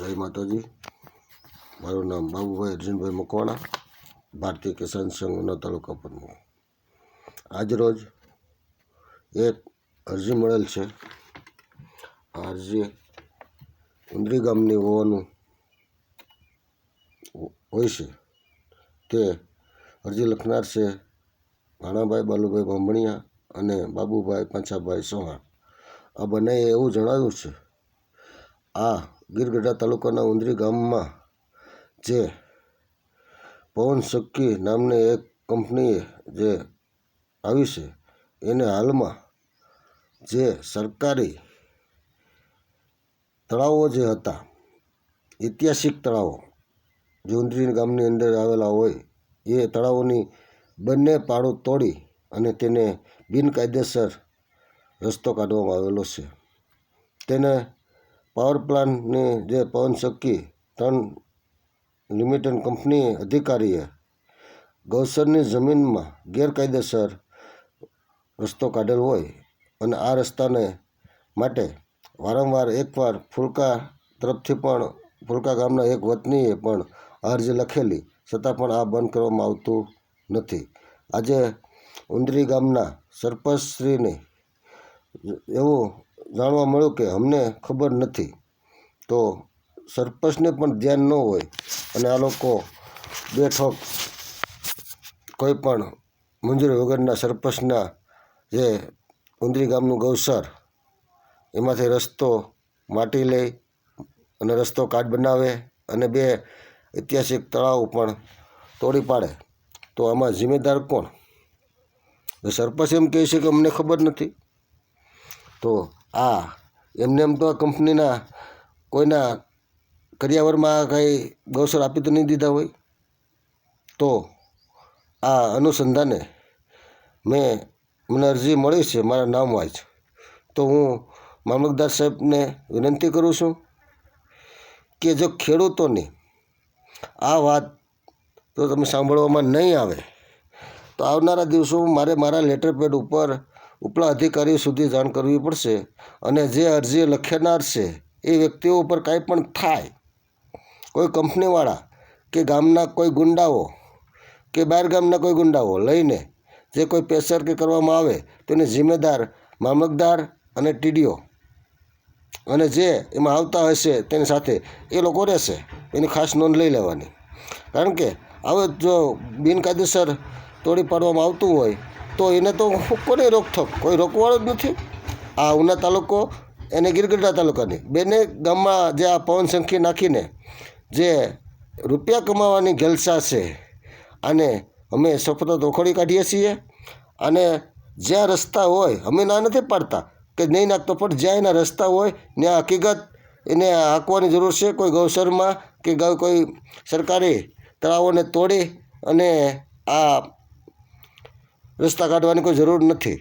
जय माताजी। मारू नाम बाबूभाई अर्जुनभाई मकवाणा, भारतीय किसान संघ उना तालुका प्रमुख। आज रोज एक अरजी મળેલ છે। આ અરજી ઉંદરી ગામની હોવાનું હોય છે। તે અરજી લખનાર છે ભાણાભાઈ બાલુભાઈ બામણિયા અને બાબુભાઈ પાંછાભાઈ ચૌહાણ। આ બંનેએ એવું જણાવ્યું છે, આ ગીરગઢડા તાલુકાના ઉંદરી ગામમાં જે પવન સક્કી નામની એક કંપની જે આવી છે, એને હાલમાં જે સરકારી તળાવો જે હતા, ઐતિહાસિક તળાવો જે ઉંદરી ગામની અંદર આવેલા હોય, એ તળાવોની બંને પાળો તોડી અને તેને બિનકાયદેસર રસ્તો કાઢવામાં આવેલો છે। તેને પાવર પ્લાન્ટની જે પવન સક્કી 3 લિમિટેડ કંપની અધિકારીએ ગૌસરની જમીનમાં ગેરકાયદેસર રસ્તો કાઢેલ હોય અને આ રસ્તાને માટે વારંવાર એકવાર ફુલકા તરફથી પણ ફુલકા ગામના એક વતનીએ પણ અરજી લખેલી, છતાં પણ આ બંધ કરવામાં આવતું નથી। આજે ઉંદરી ગામના સરપંચશ્રીને એવું જાણવા મળ્યું કે અમને ખબર નથી, તો સરપંચને પણ ધ્યાન ન હોય અને આ લોકો બેઠોક કોઈ પણ મંજૂરી વગરના સરપંચના જે ઉંદરી ગામનું ગૌસર એમાંથી રસ્તો માટી લે અને રસ્તો કાઢ બનાવે અને 2 ઐતિહાસિક તળાવ પણ તોડી પાડે, તો આમાં જિમ્મેદાર કોણ? સરપંચ એમ કહે છે કે અમને ખબર નથી, તો આ એમને એમ તો આ કંપનીના કોઈના કરિયાવરમાં કંઈ ગૌસર આપી તો નહીં દીધા હોય। તો આ અનુસંધાને મને અરજી મળી છે મારા નામ વાઇઝ, તો હું મામલતદાર સાહેબને વિનંતી કરું છું કે જો ખેડૂતોની આ વાત તો તમે સાંભળવામાં નહીં આવે તો આવનારા દિવસોમાં મારે મારા લેટર પેડ ઉપર ઉપલા અધિકારીઓ સુધી જાણ કરવી પડશે અને જે અરજી લખનાર છે એ વ્યક્તિઓ ઉપર કાંઈ પણ થાય, કોઈ કંપનીવાળા કે ગામના કોઈ ગુંડાઓ કે બહાર ગામના કોઈ ગુંડાઓ લઈને જે કોઈ પ્રેશર કે કરવામાં આવે તો એને જિમ્મેદાર મામલતદાર અને ટીડીઓ અને જે એમાં આવતા હશે તેની સાથે એ લોકો રહેશે, એની ખાસ નોંધ લઈ લેવાની। કારણ કે હવે જો બિનકાયદેસર તોડી પાડવામાં આવતું હોય તો એને તો કોને રોકઠોક, કોઈ રોકવાળો જ નથી। આ ઉના તાલુકો અને ગીરગઢડા તાલુકાની બંને ગામમાં જે આ પવન સક્કી નાખીને જે રૂપિયા કમાવાની ગેલસા છે, આને અમે સફળતા તોખડી કાઢીએ છીએ। અને જ્યાં રસ્તા હોય અમે ના નથી પાડતા કે નહીં નાખતો, પણ જ્યાં એના રસ્તા હોય ત્યાં હકીકત એને હાંકવાની જરૂર છે। કોઈ ગૌસરમાં કે કોઈ સરકારી તળાવોને તોડી અને આ રસ્તા કાઢવાની કોઈ જરૂર નથી।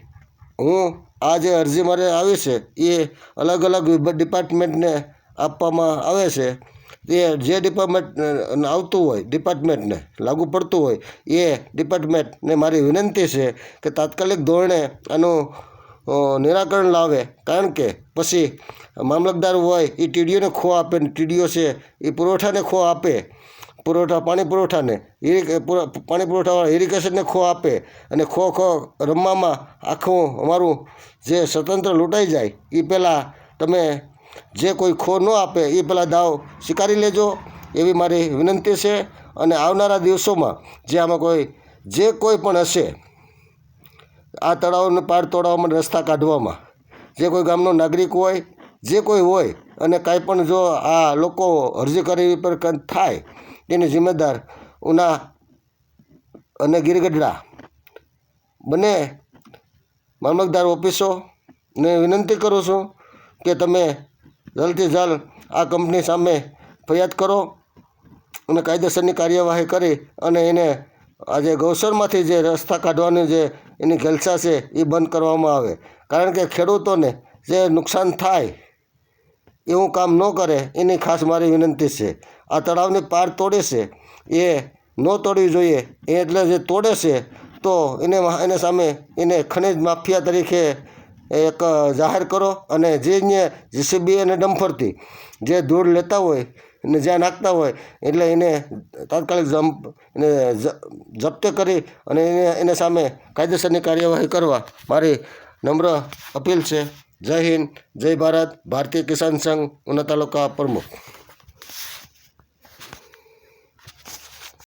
હું આ જે અરજી મારે આવી છે એ અલગ અલગ ડિપાર્ટમેન્ટને આપવામાં આવે છે। એ જે ડિપાર્ટમેન્ટ આવતું હોય, ડિપાર્ટમેન્ટને લાગુ પડતું હોય એ ડિપાર્ટમેન્ટને મારી વિનંતી છે કે તાત્કાલિક ધોરણે આનું નિરાકરણ લાવે। કારણ કે પછી મામલતદાર હોય એ ટીડીઓને ખો આપે ને ટીડીઓ છે એ પુરવઠાને ખો આપે, પાણી પુરવઠાને પાણી પુરવઠાવાળા ઇરિગેશનને ખો આપે અને ખો રમવામાં આખું અમારું જે સ્વતંત્ર લૂંટાઈ જાય એ પહેલાં તમે જે કોઈ ખો ન આપે એ પહેલાં દાવ સ્વીકારી લેજો, એવી મારી વિનંતી છે। અને આવનારા દિવસોમાં જે આમાં જે કોઈ પણ હશે આ તળાવને પાર તોડવામાં, રસ્તા કાઢવામાં, જે કોઈ ગામનો નાગરિક હોય, જે કોઈ હોય અને કાંઈ પણ જો આ લોકો અરજી કરી પર કંઈ થાય તેની જિમ્મેદાર ઉના અને ગીરગઢડા બંને મામલતદાર ઓફિસોને વિનંતી કરું છું કે તમે જલ્દથી જલ્દ આ કંપની સામે ફરિયાદ કરો અને કાયદેસરની કાર્યવાહી કરી અને એને આજે ગૌસરમાંથી જે રસ્તા કાઢવાની જે એની ગેલસા છે એ બંધ કરવામાં આવે। કારણ કે ખેડૂતોને જે નુકસાન થાય એવું કામ ન કરે એની ખાસ મારી વિનંતી છે। આ તળાવની પાર તોડે છે એ ન તોડવી જોઈએ, એટલે જે તોડે છે તો એને સામે એને ખનિજ માફિયા તરીકે એક જાહેર કરો અને જે અહીંયા JCB અને ડમ્ફરથી જે ધૂળ લેતા હોય અને જ્યાં નાખતા હોય એટલે એને તાત્કાલિક જપ્ત કરી અને એને સામે કાયદેસરની કાર્યવાહી કરવા મારી નમ્ર અપીલ છે. જય હિન્દ, જય ભારત. ભારતીય કિસાન સંઘ ઉના તાલુકા પ્રમુખ.